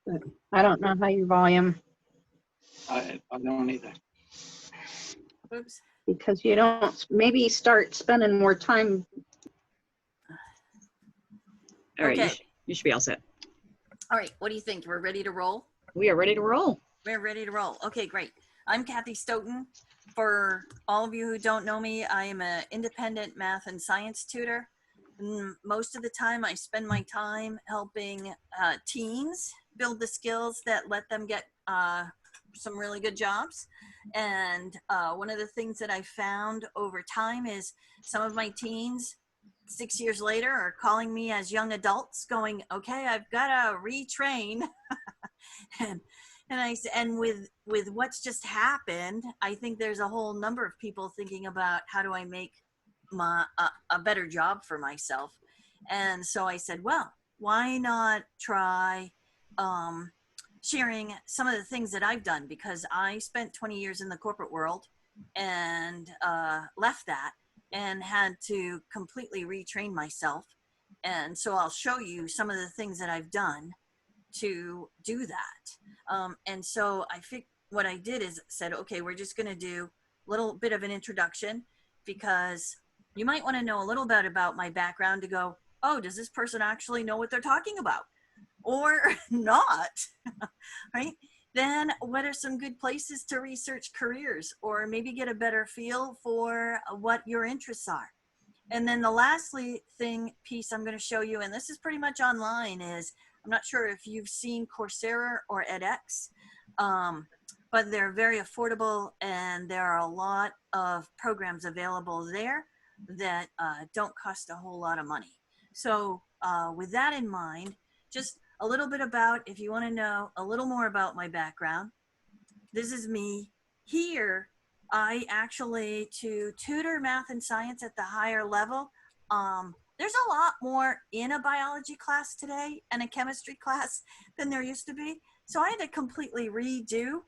But I don't know how you volume I don't either. Oops. because you don't maybe start spending more time. All right, Okay. you should be all set. All right, what do you think? We're ready to roll? We are ready to roll. We're ready to roll. Okay, great. I'm Kathy Stoughton. For all of you who don't know me, I am an independent math and science tutor. Most of the time, I spend my time helping teens build the skills that let them get some really good jobs. And one of the things that I found over time is some of my teens 6 years later are calling me as young adults going, okay, I've got to retrain. and with what's just happened, I think there's a whole number of people thinking about how do I make a better job for myself. And so I said, well, why not try sharing some of the things that I've done, because I spent 20 years in the corporate world and left that and had to completely retrain myself. And so I'll show you some of the things that I've done to do that. And so what I did is said, okay, we're just going to do a little bit of an introduction, because you might want to know a little bit about my background to go, oh, does this person actually know what they're talking about or not? Right? Then what are some good places to research careers or maybe get a better feel for what your interests are? And then the lastly piece I'm going to show you, and this is pretty much online, is I'm not sure if you've seen Coursera or edX, but they're very affordable, and there are a lot of programs available there that don't cost a whole lot of money. So with that in mind, just a little bit about, if you want to know a little more about my background, this is me. Here, I actually, to tutor math and science at the higher level, there's a lot more in a biology class today and a chemistry class than there used to be. So I had to completely redo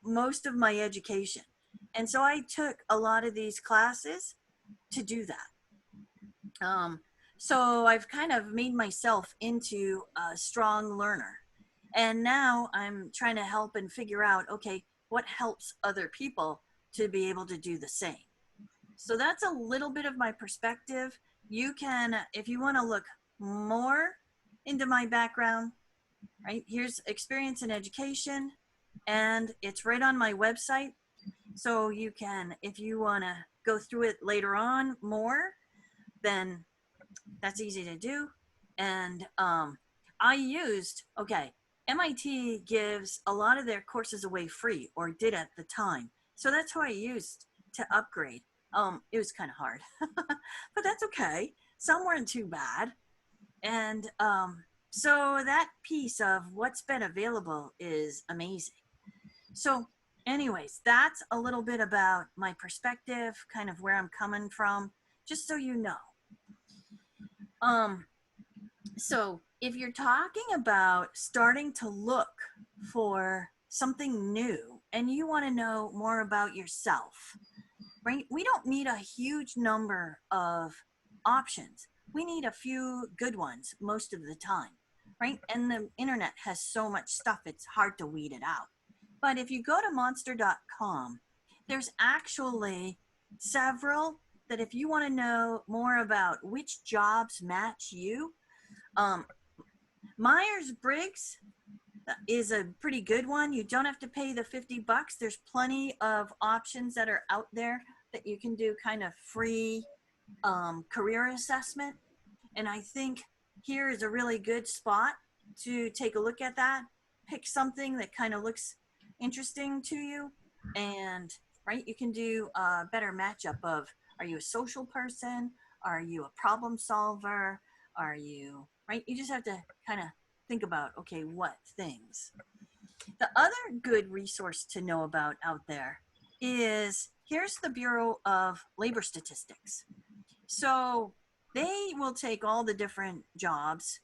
most of my education. And so I took a lot of these classes to do that. So I've kind of made myself into a strong learner. And now I'm trying to help and figure out, okay, what helps other people to be able to do the same. So that's a little bit of my perspective. You can, if you want to look more into my background, right, here's experience in education, and it's right on my website. So you can, if you want to go through it later on more, then that's easy to do. And I used, okay, MIT gives a lot of their courses away free, or did at the time. So that's who I used to upgrade. It was kind of hard, but that's okay. Some weren't too bad. And so that piece of what's been available is amazing. So anyways, that's a little bit about my perspective, kind of where I'm coming from, just so you know. So if you're talking about starting to look for something new and you want to know more about yourself, right? We don't need a huge number of options. We need a few good ones most of the time, right? And the internet has so much stuff, it's hard to weed it out. But if you go to monster.com, there's actually several that if you want to know more about which jobs match you, Myers-Briggs is a pretty good one. You don't have to pay the $50. There's plenty of options that are out there that you can do kind of free career assessment. And I think here is a really good spot to take a look at that. Pick something that kind of looks interesting to you, and right, you can do a better matchup of, are you a social person? Are you a problem solver? Are you, right? You just have to kind of think about, okay, what things. The other good resource to know about out there is, here's the Bureau of Labor Statistics. So they will take all the different jobs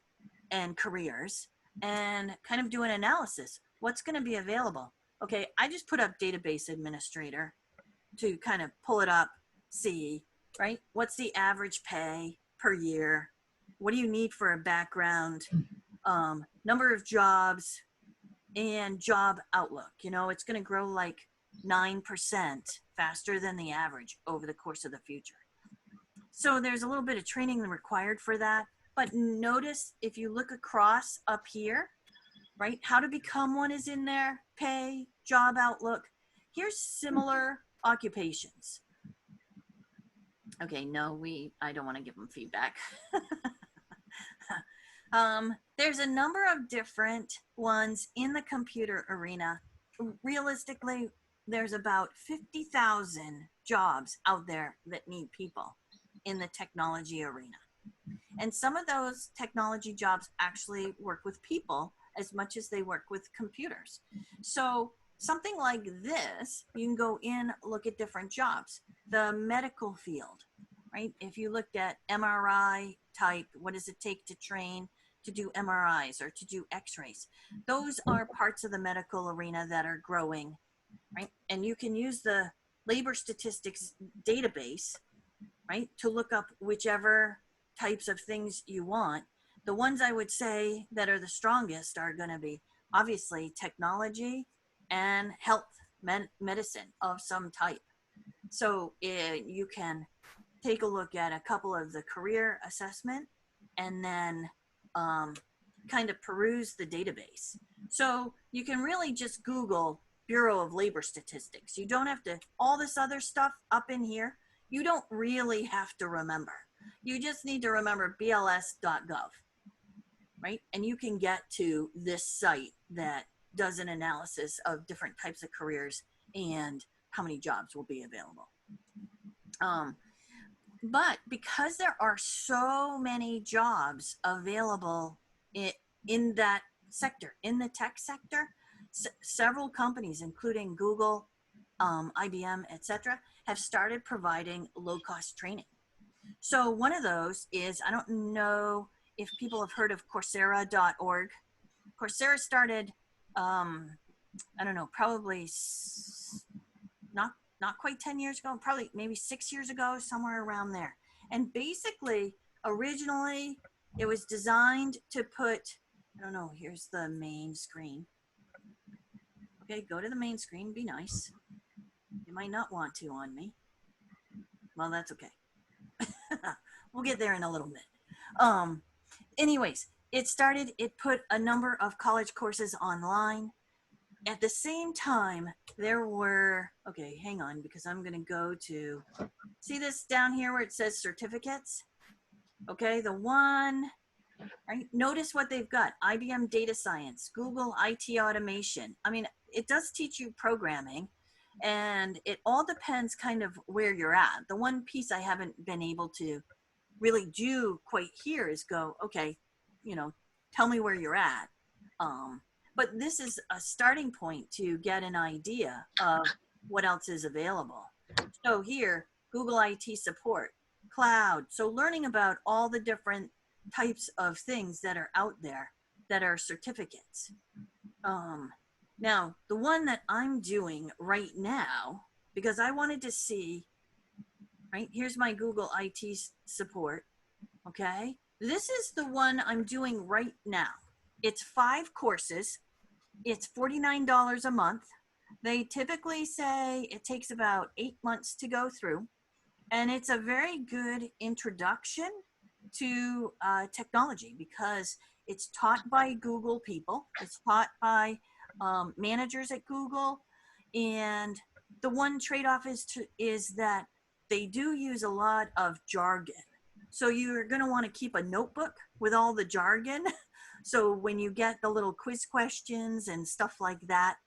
and careers and kind of do an analysis. What's going to be available? Okay, I just put up database administrator to kind of pull it up, see, right? What's the average pay per year? What do you need for a background? Number of jobs, and job outlook. You know, it's going to grow like 9% faster than the average over the course of the future. So there's a little bit of training required for that. But notice if you look across up here, right, how to become one is in there, pay, job outlook. Here's similar occupations. Okay, no, I don't want to give them feedback. There's a number of different ones in the computer arena. Realistically, there's about 50,000 jobs out there that need people in the technology arena. And some of those technology jobs actually work with people as much as they work with computers. So something like this, you can go in, look at different jobs. The medical field, right? If you looked at MRI type, what does it take to train to do MRIs or to do x-rays? Those are parts of the medical arena that are growing, right? And you can use the labor statistics database, right, to look up whichever types of things you want. The ones I would say that are the strongest are going to be obviously technology and health, medicine of some type. So you can take a look at a couple of the career assessment and then kind of peruse the database. So you can really just Google Bureau of Labor Statistics. You don't have to, all this other stuff up in here, you don't really have to remember. You just need to remember bls.gov, right? And you can get to this site that does an analysis of different types of careers and how many jobs will be available. But because there are so many jobs available in that sector, in the tech sector, several companies, including Google, IBM, etc., have started providing low-cost training. So one of those is, I don't know if people have heard of Coursera.org. Coursera started, I don't know, probably not quite 10 years ago, probably maybe 6 years ago, somewhere around there. And basically, originally, it was designed to put, I don't know, here's the main screen. Okay, go to the main screen, be nice. You might not want to on me. Well, that's okay. We'll get there in a little bit. Anyways, it put a number of college courses online. At the same time, there were, okay, hang on, because I'm going to go to, see this down here where it says certificates? Okay, the one, right? Notice what they've got. IBM Data Science, Google IT Automation. I mean, it does teach you programming, and it all depends kind of where you're at. The one piece I haven't been able to really do quite here is go, okay, you know, tell me where you're at. But this is a starting point to get an idea of what else is available. So here, Google IT support, cloud. So learning about all the different types of things that are out there that are certificates. Now, the one that I'm doing right now, because I wanted to see, right, here's my Google IT support, okay? This is the one I'm doing right now. It's 5 courses. It's $49 a month. They typically say it takes about 8 months to go through. And it's a very good introduction to technology because it's taught by Google people. It's taught by managers at Google. And the one trade-off is that they do use a lot of jargon. So you're going to want to keep a notebook with all the jargon. So when you get the little quiz questions and stuff like that,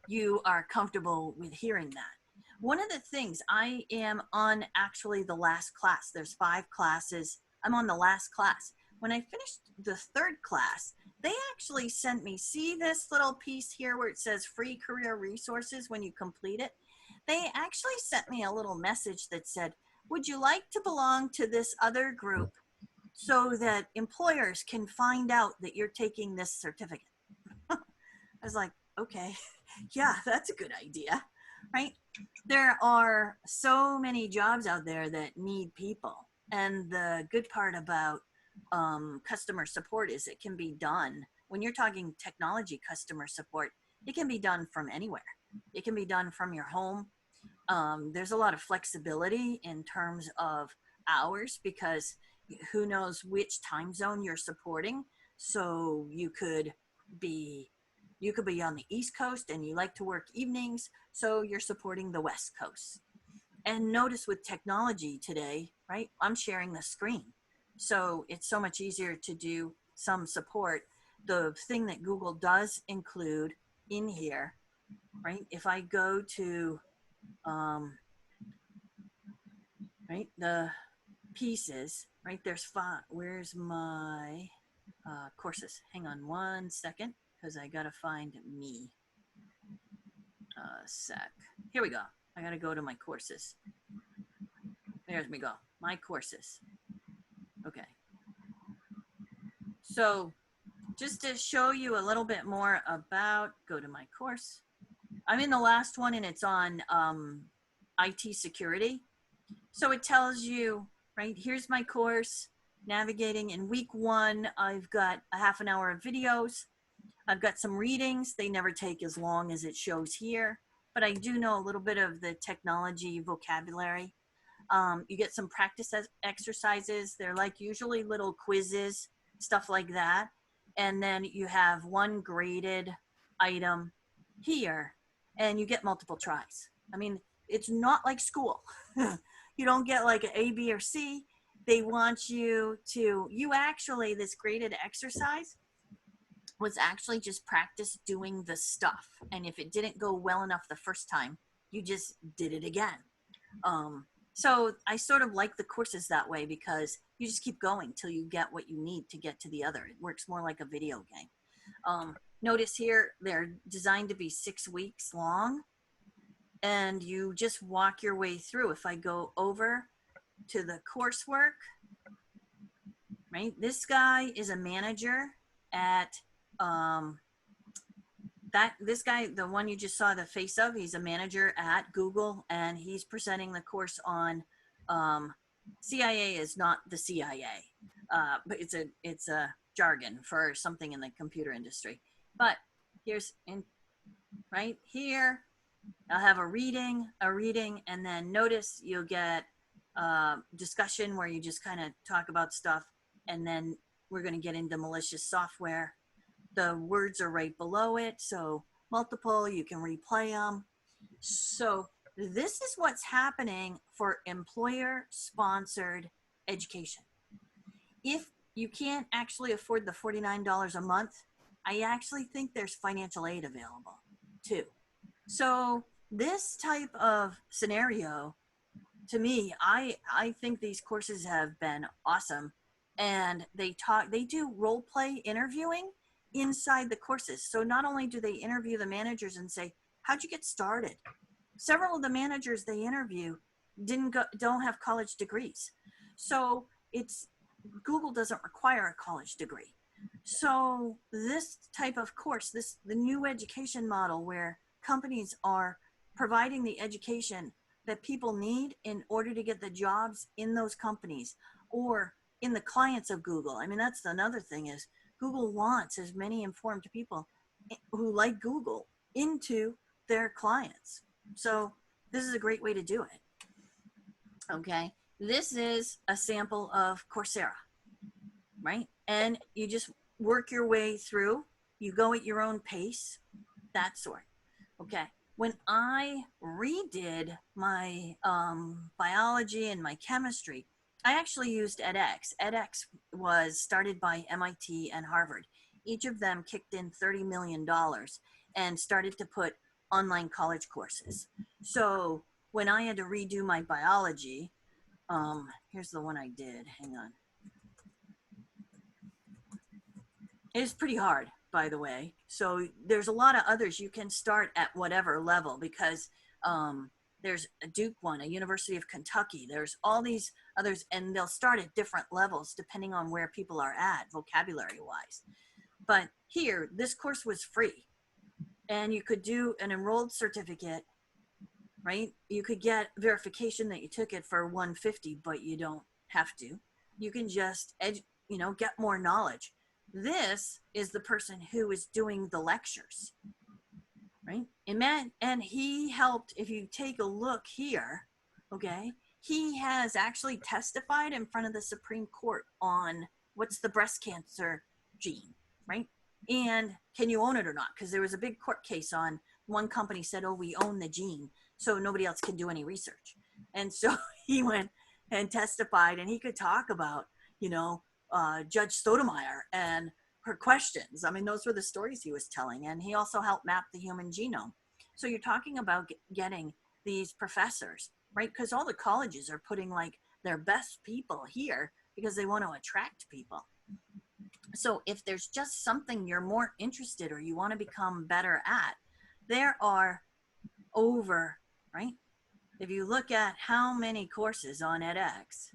you are comfortable with hearing that. One of the things, I am on actually the last class. There's 5 classes. I'm on the last class. When I finished the 3rd class, they actually sent me, see this little piece here where it says free career resources when you complete it? They actually sent me a little message that said, would you like to belong to this other group so that employers can find out that you're taking this certificate? I was like, okay, yeah, that's a good idea, right? There are so many jobs out there that need people. And the good part about customer support is it can be done when you're talking technology customer support, it can be done from anywhere. It can be done from your home. There's a lot of flexibility in terms of hours because who knows which time zone you're supporting. So you could be on the East Coast and you like to work evenings, so you're supporting the West Coast. And notice with technology today, right? I'm sharing the screen. So it's so much easier to do some support. The thing that Google does include in here, right? If I go to, right, the pieces, right, there's 5. Where's my courses? Hang on one second, because I got to find me. Sec. Here we go. I got to go to my courses. There's me go. My courses. Okay. So just to show you a little bit more about, go to my course. I'm in the last one and it's on IT security. So it tells you, right, here's my course, navigating. In week 1, I've got a half an hour of videos. I've got some readings. They never take as long as it shows here, but I do know a little bit of the technology vocabulary. You get some practice exercises. They're like usually little quizzes, stuff like that. And then you have one graded item here and you get multiple tries. I mean, it's not like school. You don't get like an A, B, or C. They want you to, this graded exercise was actually just practice doing the stuff. And if it didn't go well enough the first time, you just did it again. So I sort of like the courses that way because you just keep going till you get what you need to get to the other. It works more like a video game. Notice here, they're designed to be 6 weeks long and you just walk your way through. If I go over to the coursework, right? This guy is a manager at, this guy, the one you just saw the face of, he's a manager at Google and he's presenting the course on CIA is not the CIA, but it's a jargon for something in the computer industry. But here's right here, I'll have a reading, and then notice you'll get discussion where you just kind of talk about stuff, and then we're going to get into malicious software. The words are right below it, so multiple, you can replay them. So this is what's happening for employer-sponsored education. If you can't actually afford the $49 a month, I actually think there's financial aid available too. So this type of scenario, to me, I think these courses have been awesome. And they do role play interviewing inside the courses. So not only do they interview the managers and say, how'd you get started? Several of the managers they interview don't have college degrees. So Google doesn't require a college degree. So this type of course, the new education model where companies are providing the education that people need in order to get the jobs in those companies or in the clients of Google. I mean, that's another thing is Google wants as many informed people who like Google into their clients. So this is a great way to do it. Okay, this is a sample of Coursera, right? And you just work your way through, you go at your own pace, that sort. Okay, when I redid my biology and my chemistry, I actually used edX. edX was started by MIT and Harvard. Each of them kicked in $30 million and started to put online college courses. So when I had to redo my biology, here's the one I did, hang on. It's pretty hard, by the way. So there's a lot of others. You can start at whatever level because there's a Duke one, a University of Kentucky. There's all these others, and they'll start at different levels depending on where people are at, vocabulary-wise. But here, this course was free. And you could do an enrolled certificate, right? You could get verification that you took it for $150, but you don't have to. You can just, get more knowledge. this is the person who is doing the lectures, right? And he helped, if you take a look here, okay, he has actually testified in front of the Supreme Court on what's the breast cancer gene, right? And can you own it or not? Because there was a big court case on one company said, oh, we own the gene, so nobody else can do any research. And so he went and testified, and he could talk about, you know, Judge Stoudemire and her questions. I mean, those were the stories he was telling. And he also helped map the human genome. So you're talking about getting these professors, right? Because all the colleges are putting like their best people here because they want to attract people. So if there's just something you're more interested or you want to become better at, there are over, right? If you look at how many courses on edX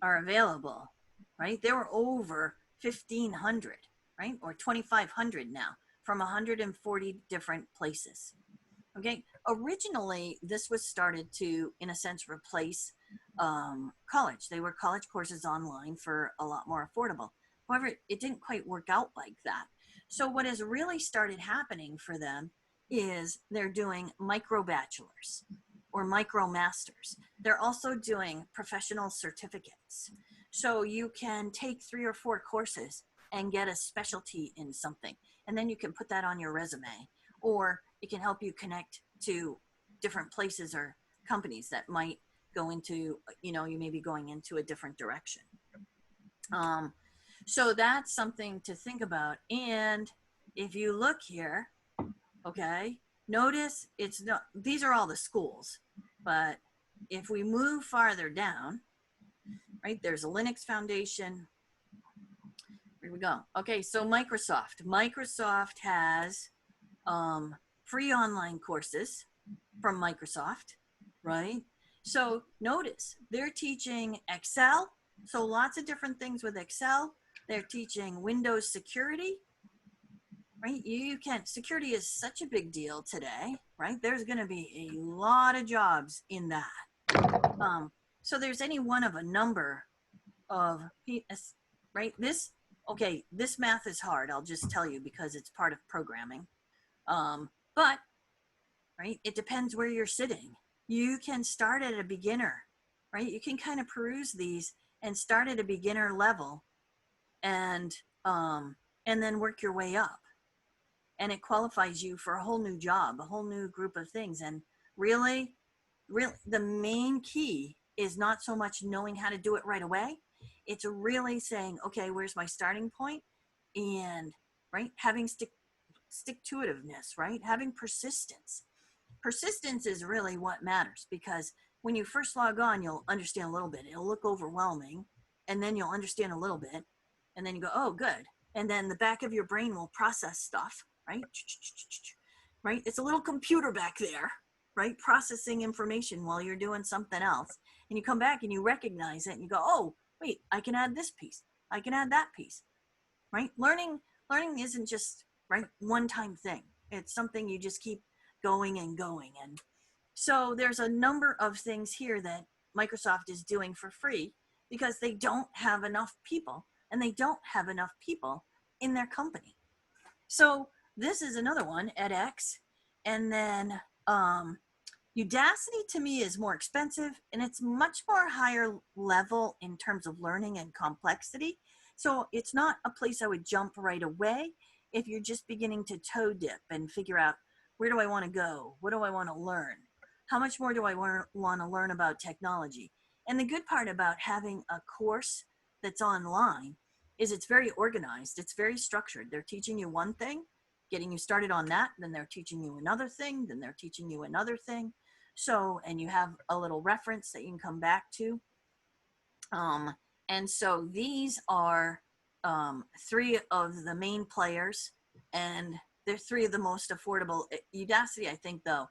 are available, right? There were over 1,500, right? Or 2,500 now from 140 different places. Okay. Originally, this was started to, in a sense, replace college. They were college courses online for a lot more affordable. However, it didn't quite work out like that. So what has really started happening for them is they're doing micro bachelors or micro masters. They're also doing professional certificates. So you can take 3 or 4 courses and get a specialty in something. And then you can put that on your resume, or it can help you connect to different places or companies that might go into, you know, you may be going into a different direction. So that's something to think about. And if you look here, okay, notice it's not, these are all the schools, but if we move farther down, right, there's a Linux Foundation. Here we go. Okay, so Microsoft has free online courses from Microsoft, right? So notice they're teaching Excel. So lots of different things with Excel. They're teaching Windows security, right? You can, security is such a big deal today, right? There's going to be a lot of jobs in that. So there's any one of a number of, right? This, okay, this math is hard. I'll just tell you because it's part of programming. But, right, it depends where you're sitting. You can start at a beginner, right? You can kind of peruse these and start at a beginner level and then work your way up. And it qualifies you for a whole new job, a whole new group of things. And really, the main key is not so much knowing how to do it right away. It's really saying, okay, where's my starting point? And, right, having stick-to-itiveness, right? Having persistence. Persistence is really what matters, because when you first log on, you'll understand a little bit. It'll look overwhelming, and then you'll understand a little bit, and then you go, oh, good. And then the back of your brain will process stuff, right? Right? It's a little computer back there, right? Processing information while you're doing something else. And you come back and you recognize it and you go, oh, wait, I can add this piece. I can add that piece, right? Learning isn't just, right, one-time thing. It's something you just keep going and going. And so there's a number of things here that Microsoft is doing for free because they don't have enough people, and they don't have enough people in their company. So this is another one, edX. And then Udacity to me is more expensive, and it's much more higher level in terms of learning and complexity. So it's not a place I would jump right away if you're just beginning to toe dip and figure out, where do I want to go? What do I want to learn? How much more do I want to learn about technology? And the good part about having a course that's online is it's very organized. It's very structured. They're teaching you one thing, getting you started on that, then they're teaching you another thing, then they're teaching you another thing. So, and you have a little reference that you can come back to. And so these are 3 of the main players, and they're 3 of the most affordable. Udacity, I think, though,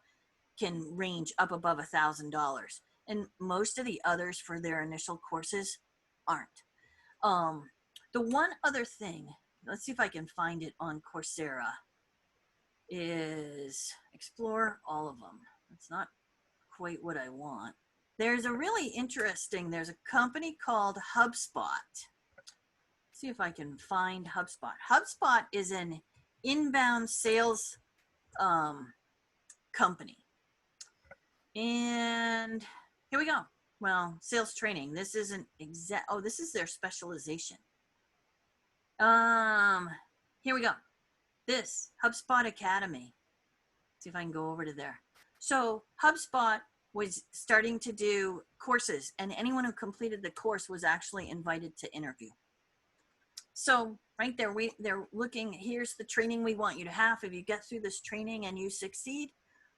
can range up above $1,000. And most of the others for their initial courses aren't. The one other thing, let's see if I can find it on Coursera, is explore all of them. It's not quite what I want. There's a really interesting, there's a company called Hubspot. see if I can find HubSpot. HubSpot is an inbound sales company. And here we go. Well, sales training. This isn't exact. Oh, this is their specialization. Here we go. This HubSpot Academy. See if I can go over to there. So HubSpot was starting to do courses, and anyone who completed the course was actually invited to interview. So right there, they're looking, here's the training we want you to have. If you get through this training and you succeed,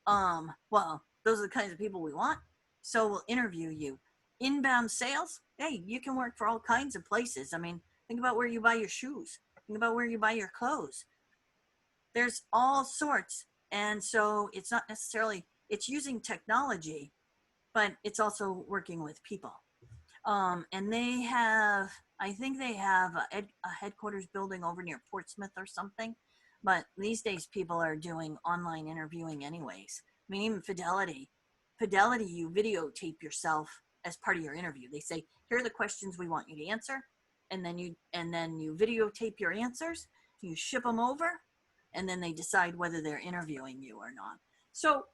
well, those are the kinds of people we want. So we'll interview you. Inbound sales, hey, you can work for all kinds of places. I mean, think about where you buy your shoes. Think about where you buy your clothes. There's all sorts. And so it's not necessarily, it's using technology, but it's also working with people. And they have, I think they have a headquarters building over near Portsmouth or something. But these days people are doing online interviewing anyways. I mean, even Fidelity, you videotape yourself as part of your interview. They say, here are the questions we want you to answer. And then you videotape your answers, you ship them over, and then they decide whether they're interviewing you or not. So,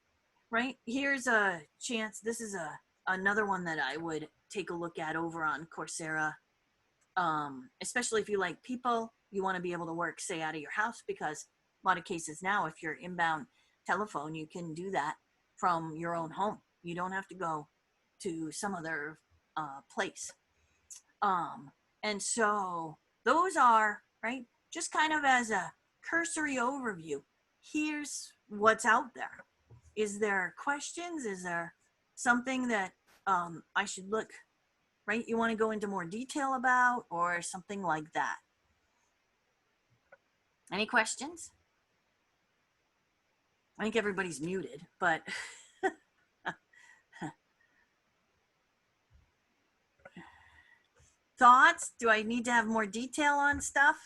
right, here's a chance. This is another one that I would take a look at over on Coursera, especially if you like people, you want to be able to work, say, out of your house, because a lot of cases now, if you're inbound telephone, you can do that from your own home. You don't have to go to some other place. And so those are, right, just kind of as a cursory overview. Here's what's out there. Is there questions? Is there something that I should look, right? You want to go into more detail about, or something like that? Any questions? I think everybody's muted, but thoughts? Do I need to have more detail on stuff?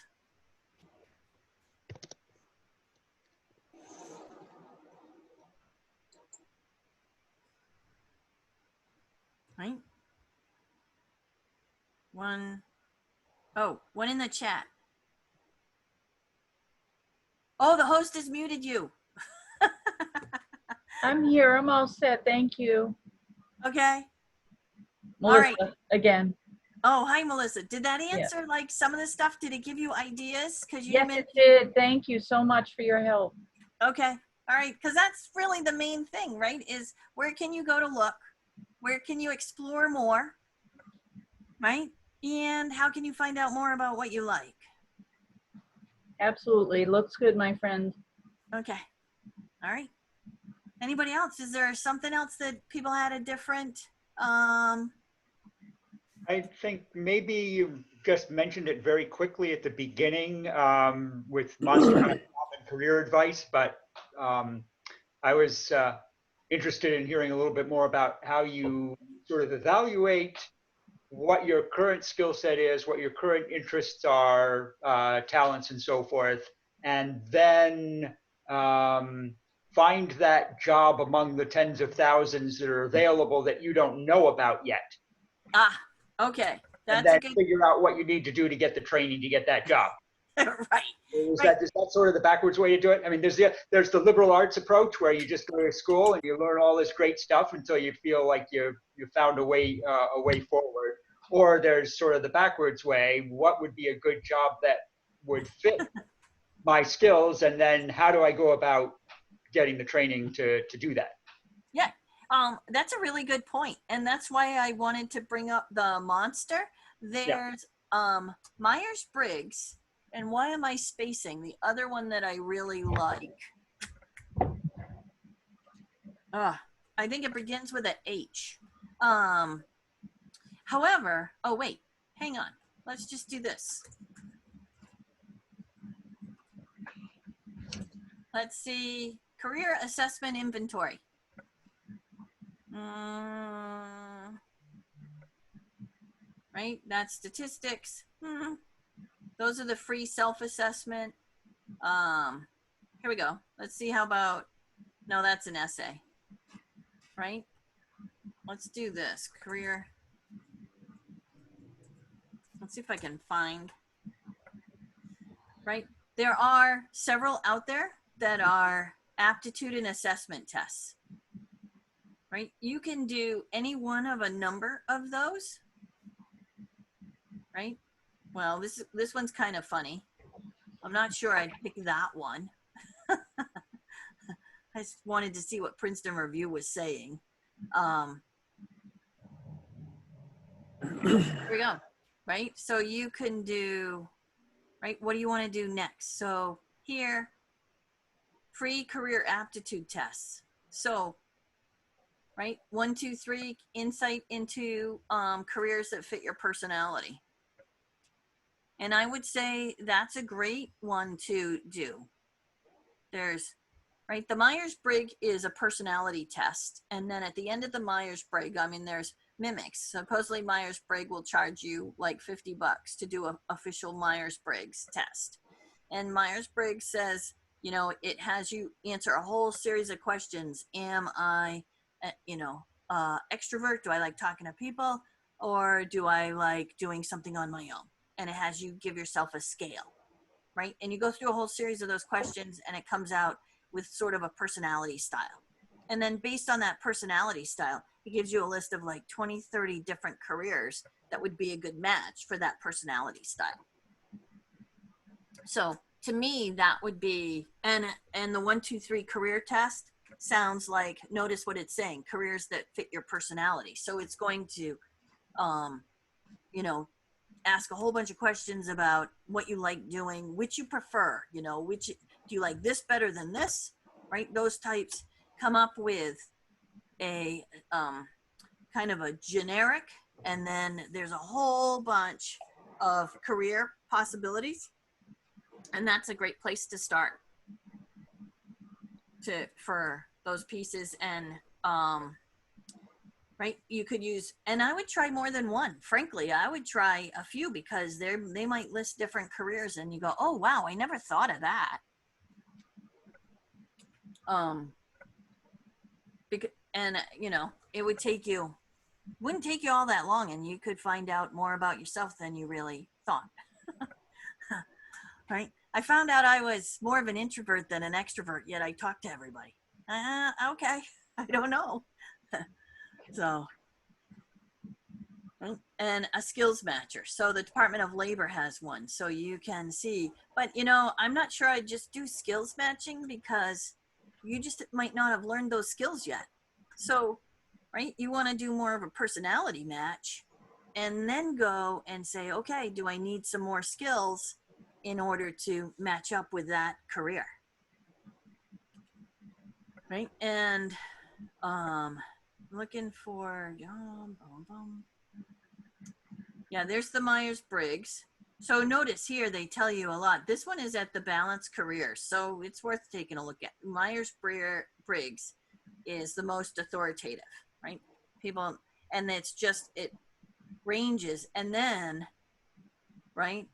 Right? One in the chat. Oh, the host has muted you. I'm here. I'm all set. Thank you. Okay. Melissa, right. again. Oh, hi, Melissa. Did that Yeah. answer like some of the stuff? Did it give you ideas? Because you Yes, it did. Thank you so much for your help. Okay. All right. Because that's really the main thing, right? Is where can you go to look? Where can you explore more? Right? And how can you find out more about what you like? Absolutely. Looks good, my friend. Okay. All right. Anybody else? Is there something else that people had a different? I think maybe you just mentioned it very quickly at the beginning with Monstercom and career advice, but I was interested in hearing a little bit more about how you sort of evaluate what your current skill set is, what your current interests are, talents and so forth, and then find that job among the tens of thousands that are available that you don't know about yet. Ah, okay. And That's then figure out what you need to do to get the training to get that job. Right. Is that sort of the backwards way to do it? I mean, there's the liberal arts approach where you just go to school and you learn all this great stuff until you feel like you found a way forward. Or there's sort of the backwards way. What would be a good job that would fit my skills, and then how do I go about getting the training to do that? Yeah. That's a really good point, and that's why I wanted to bring up the monster. There's Myers-Briggs, and why am I spacing the other one that I really like? I think it begins with an H. However, oh wait, hang on. Let's just do this. Let's see, career assessment inventory. Right, that's statistics. Those are the free self-assessment. Here we go. Let's see, how about, no, that's an essay, right? Let's do this, career. Let's see if I can find right? There are several out there that are aptitude and assessment tests, right? You can do any one of a number of those, right? Well, this one's kind of funny. I'm not sure I'd pick that one. I just wanted to see what Princeton Review was saying. Here we go, right? So you can do, right? What do you want to do next? So here, pre-career aptitude tests. So, right, 1, 2, 3, insight into careers that fit your personality. And I would say that's a great one to do. There's, right, the Myers-Briggs is a personality test. And then at the end of the Myers-Briggs, I mean, there's mimics. Supposedly Myers-Briggs will charge you like $50 to do an official Myers-Briggs test. And Myers-Briggs says, you know, it has you answer a whole series of questions. Am I, extrovert? Do I like talking to people? Or do I like doing something on my own? And it has you give yourself a scale, right? And you go through a whole series of those questions and it comes out with sort of a personality style. And then based on that personality style, it gives you a list of like 20, 30 different careers that would be a good match for that personality style. So to me, that would be, and the 1, 2, 3 career test sounds like, notice what it's saying, careers that fit your personality. So it's going to, ask a whole bunch of questions about what you like doing, which you prefer, which do you like this better than this, right? Those types, come up with a kind of a generic, and then there's a whole bunch of career possibilities. And that's a great place to start for those pieces. And right, you could use, and I would try more than one. Frankly, I would try a few, because they might list different careers and you go, oh wow, I never thought of that. It wouldn't take you all that long, and you could find out more about yourself than you really thought. Right? I found out I was more of an introvert than an extrovert, yet I talk to everybody. Okay, I don't know. So, and a skills matcher. So the Department of Labor has one, so you can see, but I'm not sure I'd just do skills matching, because you just might not have learned those skills yet. So, right, you want to do more of a personality match, and then go and say, okay, do I need some more skills in order to match up with that career? Right? And looking for yeah, there's the Myers-Briggs. So notice here they tell you a lot. This one is at the balanced career, so it's worth taking a look at. Myers-Briggs is the most authoritative, right? People, and it ranges, and then, right,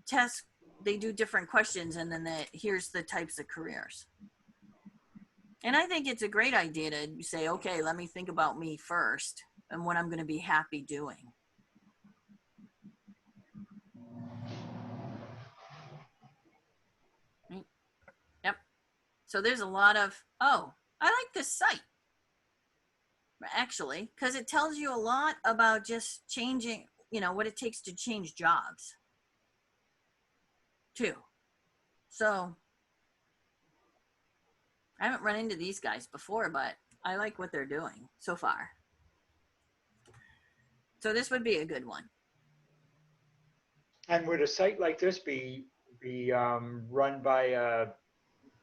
tests, they do different questions, and then here's the types of careers. And I think it's a great idea to say, okay, let me think about me first and what I'm going to be happy doing. Right? Yep. So there's a lot of, I like this site, actually, because it tells you a lot about just changing, what it takes to change jobs, too. So I haven't run into these guys before, but I like what they're doing so far. So this would be a good one. And would a site like this be run by a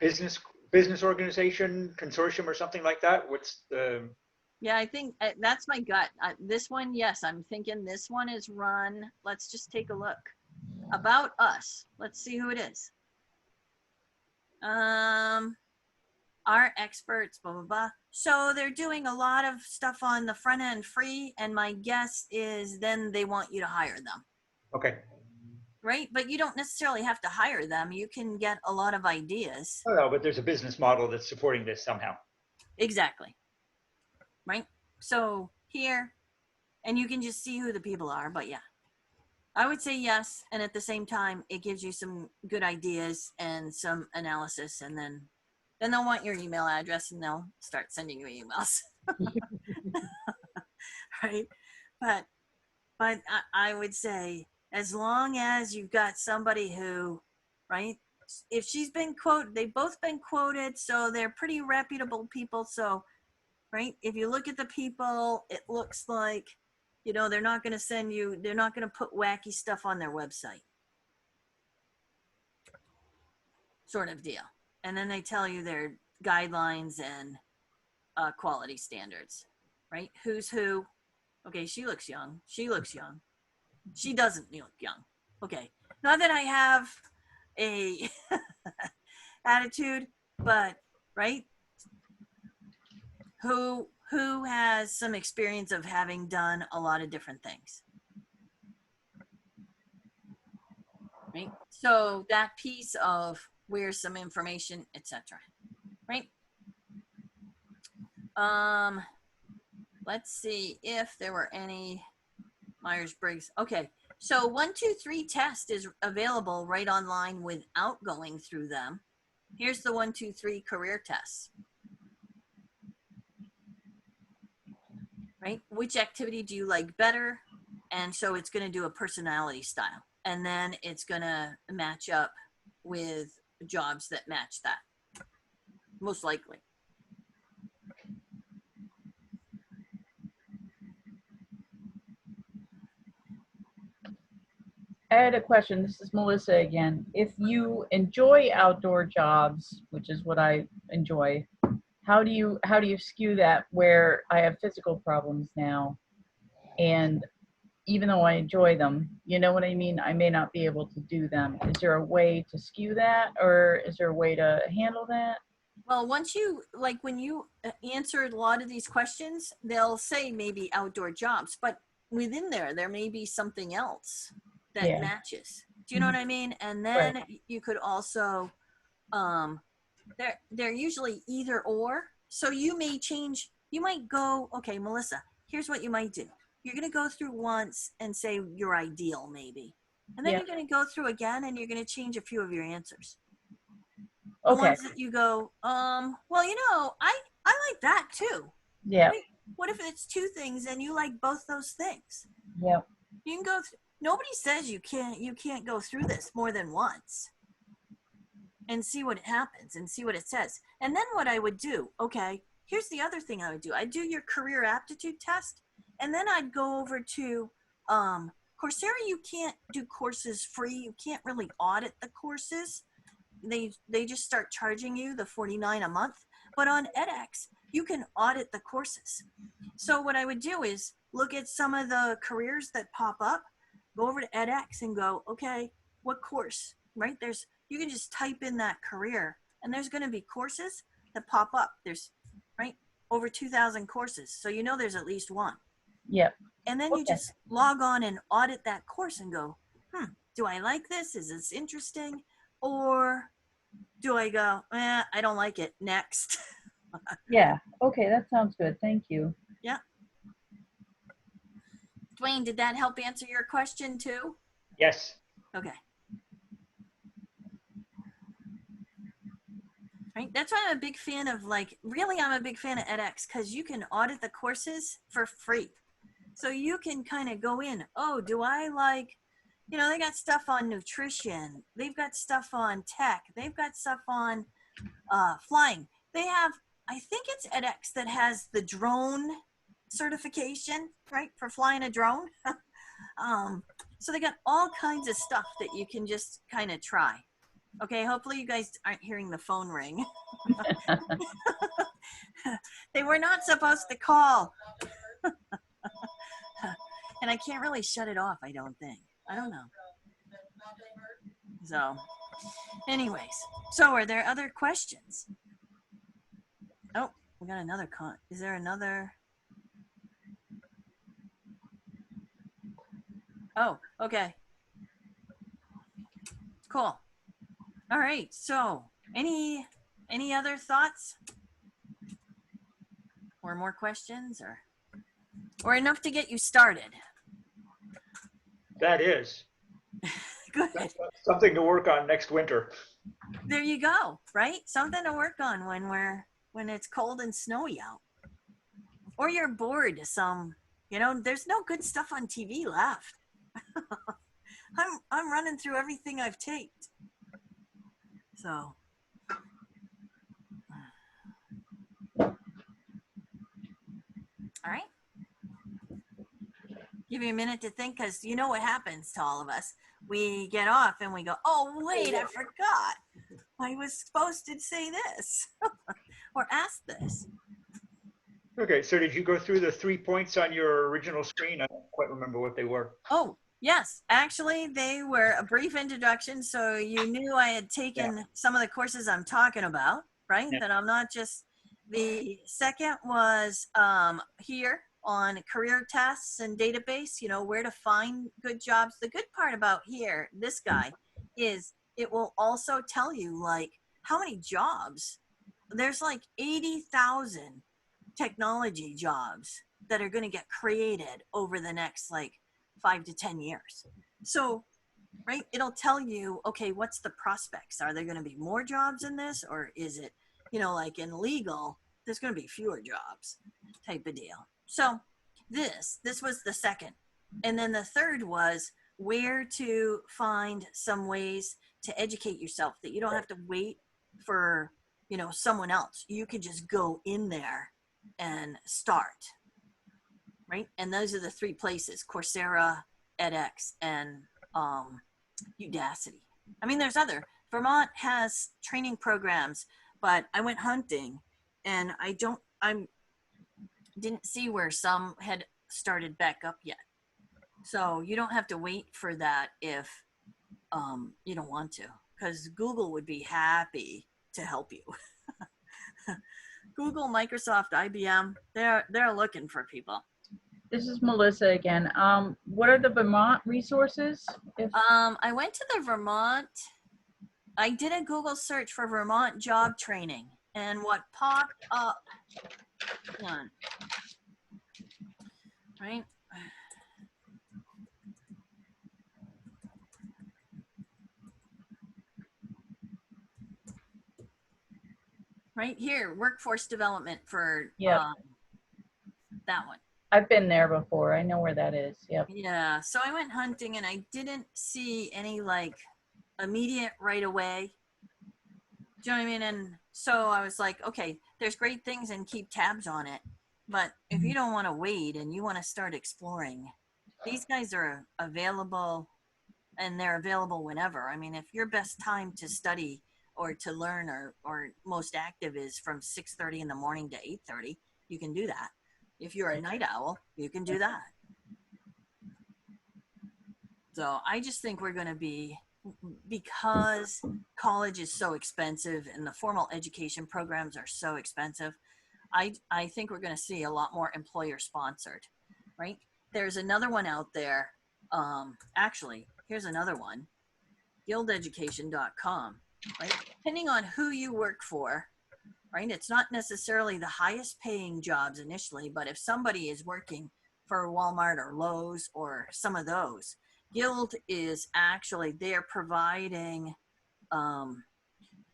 business organization, consortium, or something like that? What's the? Yeah, I think that's my gut. This one, yes, I'm thinking this one is run. Let's just take a look. About Us. Let's see who it is. Our experts, blah, blah, blah. So they're doing a lot of stuff on the front end free, and my guess is then they want you to hire them. Okay. Right? But you don't necessarily have to hire them. You can get a lot of ideas. Oh, no, but there's a business model that's supporting this somehow. Exactly. Right? So here, and you can just see who the people are, but yeah. I would say yes. And at the same time, it gives you some good ideas and some analysis. And then they'll want your email address and they'll start sending you emails. Right. But I would say, as long as you've got somebody who, right, if she's been quoted, they've both been quoted, so they're pretty reputable people. So, right, if you look at the people, it looks like, you know, they're not going to send you, they're not going to put wacky stuff on their website, sort of deal. And then they tell you their guidelines and quality standards, right? Who's who? Okay, she looks young. She looks young. She doesn't look young. Okay, not that I have a attitude, but right, who has some experience of having done a lot of different things, right? So that piece of where's some information, etc. Right. Let's see if there were any Myers-Briggs. Okay, so 1, 2, 3 test is available right online without going through them. Here's the 1, 2, 3 career tests. Right? Which activity do you like better? And so it's going to do a personality style. And then it's going to match up with jobs that match that, most likely. I had a question. This is Melissa again. If you enjoy outdoor jobs, which is what I enjoy, how do you skew that where I have physical problems now, and even though I enjoy them, you know what I mean, I may not be able to do them. Is there a way to skew that, or is there a way to handle that? Well, once you, like when you answered a lot of these questions, they'll say maybe outdoor jobs, but within there may be something else that Yeah. matches. Do you know what I mean? And then you could also, they're usually either or. So you may change, you might go, okay, Melissa, here's what you might do. You're going to go through once and say your ideal maybe. And then Yeah. you're going to go through again and you're going to change a few of your answers. The Okay. ones that you go, well, you know, I like that too. Yeah. Wait, what if it's 2 things and you like both those things? Yeah. You can go through, nobody says you can't go through this more than once and see what happens and see what it says. And then what I would do, okay, here's the other thing I would do. I'd do your career aptitude test, and then I'd go over to Coursera. You can't do courses free. You can't really audit the courses. They just start charging you the $49 a month. But on edX, you can audit the courses. So what I would do is look at some of the careers that pop up, go over to edX and go, okay, what course, right? You can just type in that career and there's going to be courses that pop up. There's, right, over 2,000 courses. So you know there's at least one. Yeah. And then you just log on and audit that course and go, do I like this? Is this interesting? Or do I go, I don't like it, next? Yeah. Okay, that sounds good. Thank you. Yeah. Dwayne, did that help answer your question too? Yes. Okay. Right. That's why I'm a big fan of, like, really, I'm a big fan of edX because you can audit the courses for free. So you can kind of go in, oh, do I like, you know, they got stuff on nutrition. They've got stuff on tech. They've got stuff on flying. They have, I think it's edX that has the drone certification, right, for flying a drone. So they got all kinds of stuff that you can just kind of try. Okay, hopefully you guys aren't hearing the phone ring. They were not supposed to call. And I can't really shut it off, I don't think. I don't know. So, anyways, so are there other questions? Oh, we got another is there another? Oh, okay. Cool. All right. So, any other thoughts? Or more questions, or enough to get you started? That is. Good. That's something to work on next winter. There you go, right? Something to work on when it's cold and snowy out. Or you're bored there's no good stuff on TV left. I'm running through everything I've taped. So all right. Give you a minute to think, because you know what happens to all of us. We get off and we go, oh, wait, I forgot. I was supposed to say this or ask this. Okay, so did you go through the 3 points on your original screen? I don't quite remember what they were. Oh, yes. Actually, they were a brief introduction. So you knew I had taken some of the courses I'm talking about, right? Yeah. That I'm not just. The second was here on career tests and database, where to find good jobs. The good part about here, this guy, is it will also tell you like how many jobs. There's like 80,000 technology jobs that are going to get created over the next like 5 to 10 years. So, right, it'll tell you, okay, what's the prospects? Are there going to be more jobs in this, or is it, like in legal, there's going to be fewer jobs type of deal. So this was the second. And then the third was where to find some ways to educate yourself that you don't have to wait for, someone else. You could just go in there and start, right? And those are the 3 places: Coursera, edX, and Udacity. I mean, there's other. Vermont has training programs, but I went hunting and I didn't see where some had started back up yet. So you don't have to wait for that if you don't want to, because Google would be happy to help you. Google, Microsoft, IBM, they're looking for people. This is Melissa again. What are the Vermont resources? I went to the Vermont. I did a Google search for Vermont job training, and what popped up, right? Right here, workforce development for that one. I've been there before. I know where that is. Yep. Yeah. So I went hunting and I didn't see any like immediate right away. Do you know what I mean? And so I was like, okay, there's great things and keep tabs on it. But if you don't want to wait and you want to start exploring, these guys are available, and they're available whenever. I mean, if your best time to study or to learn or most active is from 6:30 in the morning to 8:30, you can do that. If you're a night owl, you can do that. So I just think we're going to be, because college is so expensive and the formal education programs are so expensive, I think we're going to see a lot more employer sponsored, right? There's another one out there. Actually, here's another one, guildeducation.com, right? Depending on who you work for, right? It's not necessarily the highest paying jobs initially, but if somebody is working for Walmart or Lowe's or some of those, Guild is actually, they're providing,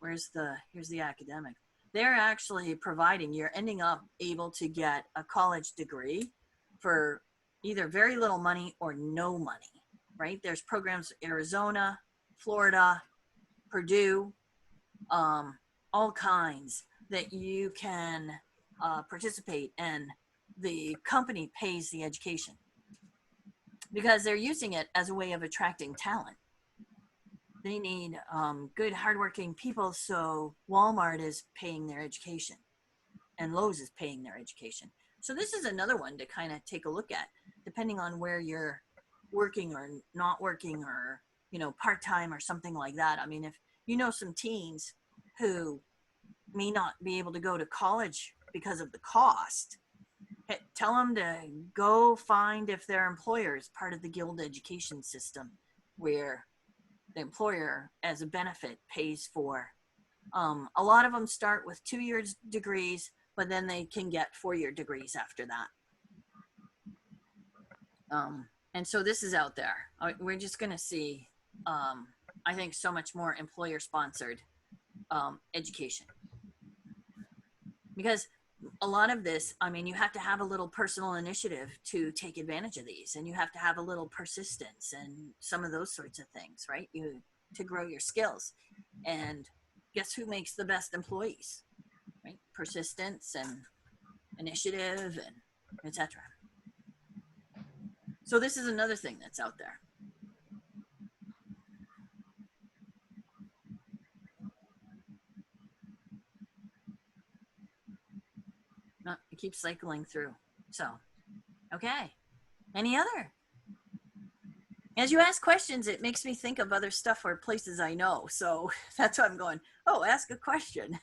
here's the academic. They're actually providing, you're ending up able to get a college degree for either very little money or no money, right? There's programs in Arizona, Florida, Purdue, all kinds that you can participate in. The company pays the education because they're using it as a way of attracting talent. They need good, hardworking people, so Walmart is paying their education and Lowe's is paying their education. So this is another one to kind of take a look at, depending on where you're working or not working, or, part-time or something like that. I mean, if you know some teens who may not be able to go to college because of the cost, tell them to go find if their employer is part of the Guild education system, where the employer as a benefit pays for. A lot of them start with 2-year degrees, but then they can get 4-year degrees after that. And so this is out there. We're just going to see, I think, so much more employer-sponsored education. Because a lot of this, I mean, you have to have a little personal initiative to take advantage of these, and you have to have a little persistence and some of those sorts of things, right? To grow your skills. And guess who makes the best employees, right? Persistence and initiative and etc. So this is another thing that's out there. No, it keeps cycling through. So, okay. Any other? As you ask questions, it makes me think of other stuff or places I know. So that's why I'm going, oh, ask a question.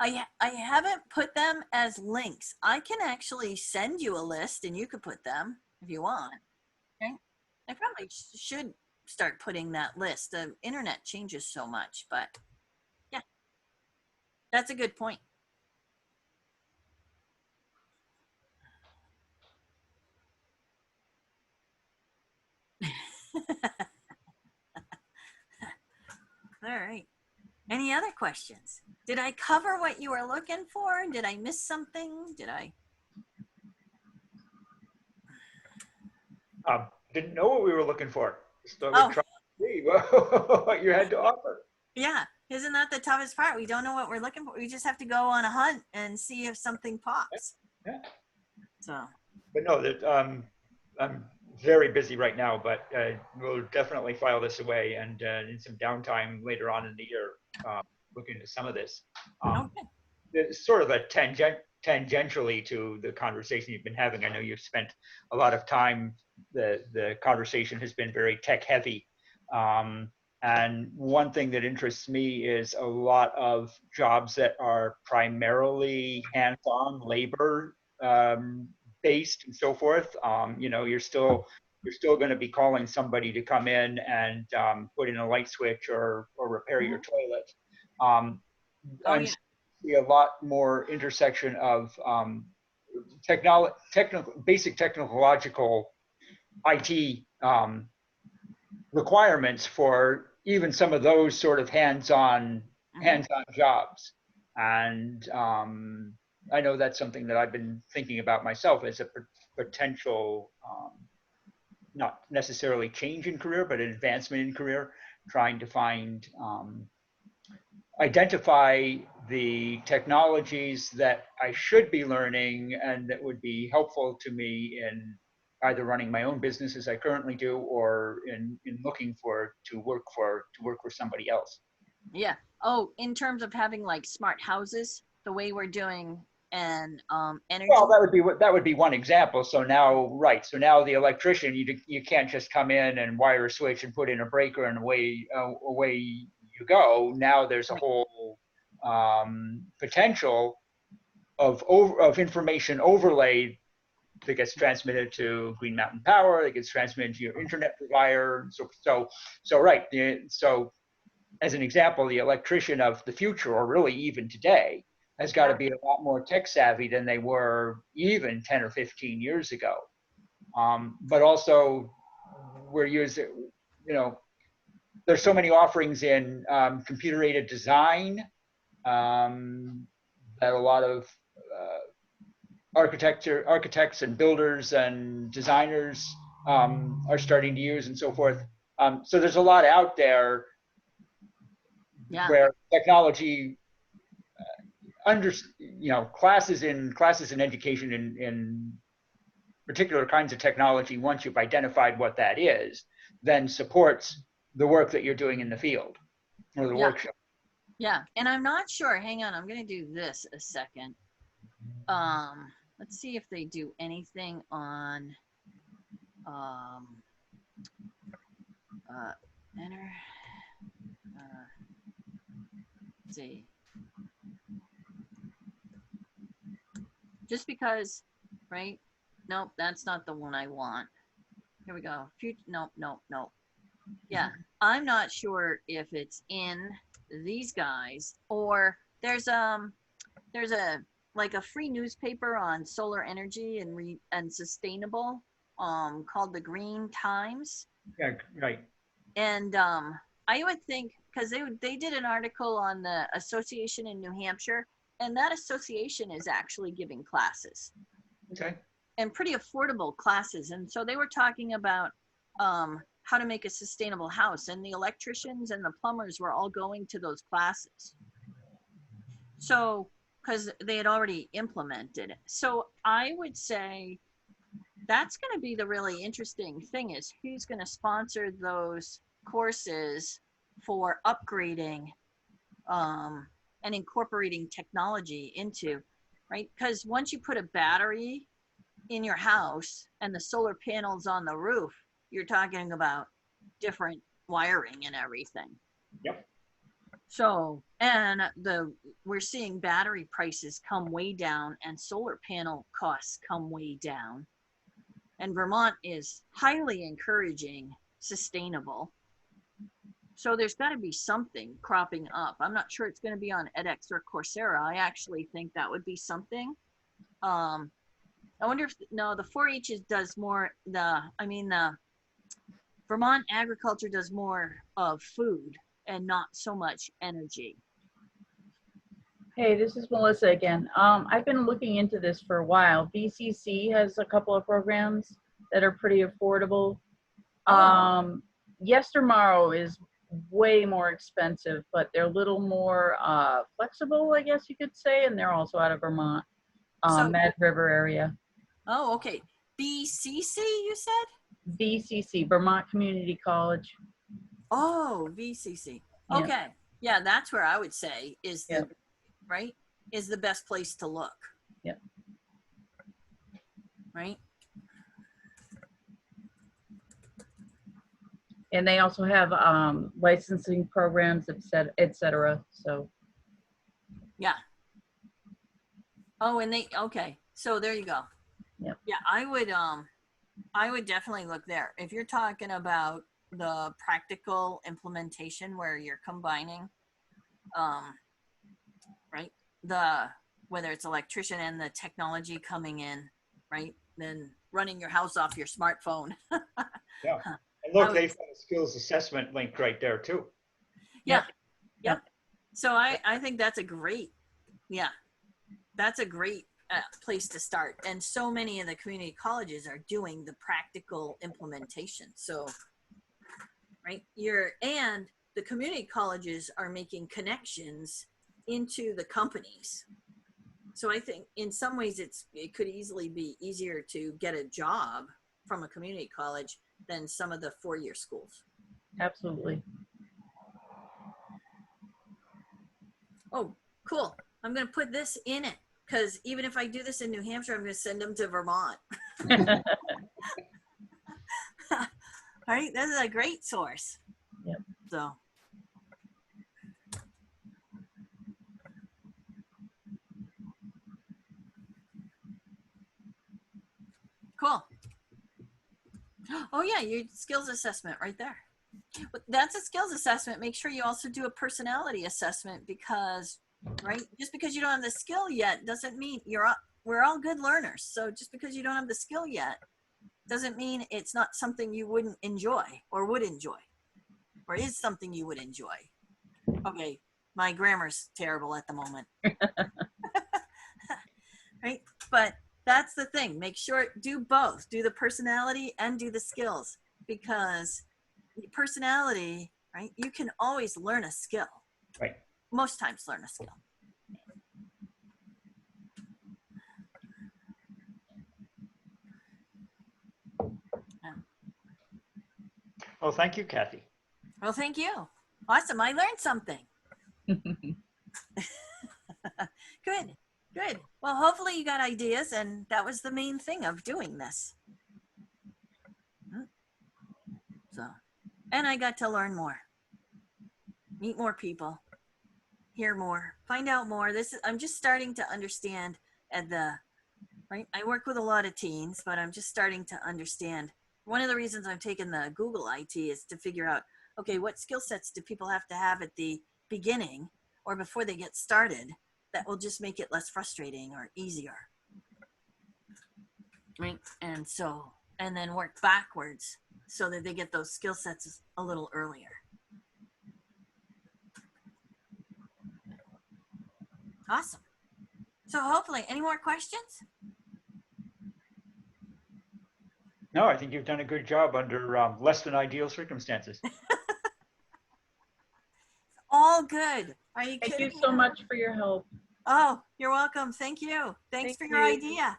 I haven't put them as links. I can actually send you a list and you could put them if you want. Okay. I probably should start putting that list. The internet changes so much, but yeah, that's a good point. All right. Any other questions? Did I cover what you were looking for? Did I miss something? Did I? Didn't know what we were looking for. Just thought Oh. we'd try to see what you had to offer. Yeah. Isn't that the toughest part? We don't know what we're looking for. We just have to go on a hunt and see if something pops. Yeah. So. But no, that I'm very busy right now, but we'll definitely file this away and in some downtime later on in the year, look into some of this. Okay. It's sort of a tangentially to the conversation you've been having. I know you've spent a lot of time. The conversation has been very tech heavy. And one thing that interests me is a lot of jobs that are primarily hands-on labor based and so forth. You know, you're still going to be calling somebody to come in and put in a light switch or repair your toilet. I'm see a lot more intersection of basic technological IT requirements for even some of those sort of hands-on jobs. And I know that's something that I've been thinking about myself as a potential, not necessarily change in career, but an advancement in career, trying to find, identify the technologies that I should be learning and that would be helpful to me in either running my own business as I currently do, or in looking to work for somebody else. Yeah. Oh, in terms of having like smart houses, the way we're doing, and energy. Well, that would be one example. So now, right? So now the electrician, you can't just come in and wire a switch and put in a breaker and away you go. Now there's a whole potential of information overlay that gets transmitted to Green Mountain Power, that gets transmitted to your internet provider. So right. So as an example, the electrician of the future, or really even today, has got to be a lot more tech savvy than they were even 10 or 15 years ago. But also we're using, there's so many offerings in computer aided design that a lot of architects and builders and designers are starting to use, and so forth. So there's a lot out there where technology, classes in education in particular kinds of technology, once you've identified what that is, then supports the work that you're doing in the field or the workshop. Yeah, and I'm not sure. Hang on, I'm going to do this a second. Let's see if they do anything on enter. Let's see. Just because, right? Nope, that's not the one I want. Here we go. Nope. Yeah, I'm not sure if it's in these guys or there's a like a free newspaper on solar energy and sustainable called the Green Times. Yeah, right. And I would think, because they did an article on the association in New Hampshire, and that association is actually giving classes, Okay. and pretty affordable classes. And so they were talking about how to make a sustainable house, and the electricians and the plumbers were all going to those classes. So, because they had already implemented it. So I would say that's going to be the really interesting thing, is who's going to sponsor those courses for upgrading and incorporating technology into, right? Because once you put a battery in your house and the solar panels on the roof, you're talking about different wiring and everything. Yep. So, and we're seeing battery prices come way down and solar panel costs come way down. And Vermont is highly encouraging sustainable. So there's got to be something cropping up. I'm not sure it's going to be on edX or Coursera. I actually think that would be something. I wonder if, no, the 4-H does more, the Vermont agriculture does more of food and not so much energy. Hey, this is Melissa again. I've been looking into this for a while. VCC has a couple of programs that are pretty affordable. Yestermorrow is way more expensive, but they're a little more flexible, I guess you could say, and they're also out of Vermont, So- Mad River area. Oh, okay. BCC, you said? VCC, Vermont Community College. Oh, VCC. Yeah. Okay. Yeah, that's where I would say is the, Yeah. right? Is the best place to look. Yeah. Right? And they also have licensing programs, et cetera. So, Yeah. Oh, and okay. So there you go. Yeah. Yeah, I would definitely look there. If you're talking about the practical implementation where you're combining, right? Whether it's electrician and the technology coming in, right? Then running your house off your smartphone. Yeah. And look, I would- they've got a skills assessment link right there too. Yeah. Yep. Yep. So I think that's a great, that's a great place to start. And so many of the community colleges are doing the practical implementation. So, right, and the community colleges are making connections into the companies. So I think in some ways it could easily be easier to get a job from a community college than some of the 4-year schools. absolutely. Oh, cool. I'm going to put this in it because even if I do this in New Hampshire, I'm going to send them to Vermont. Right? This is a great source. Yep. So. Cool. Oh yeah, your skills assessment right there. But that's a skills assessment. Make sure you also do a personality assessment because, right, just because you don't have the skill yet doesn't mean we're all good learners. So just because you don't have the skill yet doesn't mean it's not something you wouldn't enjoy or would enjoy or is something you would enjoy. Okay, my grammar's terrible at the moment. Right? But that's the thing. Make sure, do both. Do the personality and do the skills because personality, right? You can always learn a skill. Right. Most times learn a skill. Well, thank you, Kathy. Well, thank you. Awesome. I learned something. Good. Good. Well, hopefully you got ideas and that was the main thing of doing this. So, and I got to learn more, meet more people, hear more, find out more. I'm just starting to understand right? I work with a lot of teens, but I'm just starting to understand. One of the reasons I'm taking the Google IT is to figure out, okay, what skill sets do people have to have at the beginning or before they get started, that will just make it less frustrating or easier. Right? And then work backwards so that they get those skill sets a little earlier. Awesome. So hopefully, any more questions? No, I think you've done a good job under less than ideal circumstances. All good. Are you Thank kidding you so me? much for your help. Oh, you're welcome. Thank you. Thanks Thank for your you. idea.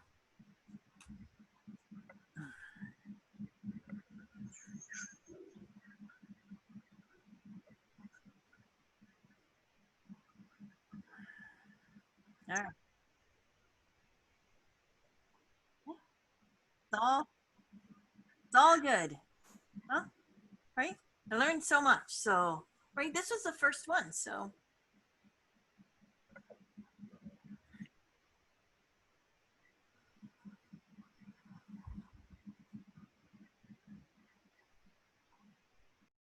All right. It's all good. Huh? Right? I learned so much. So, right, this was the first one. So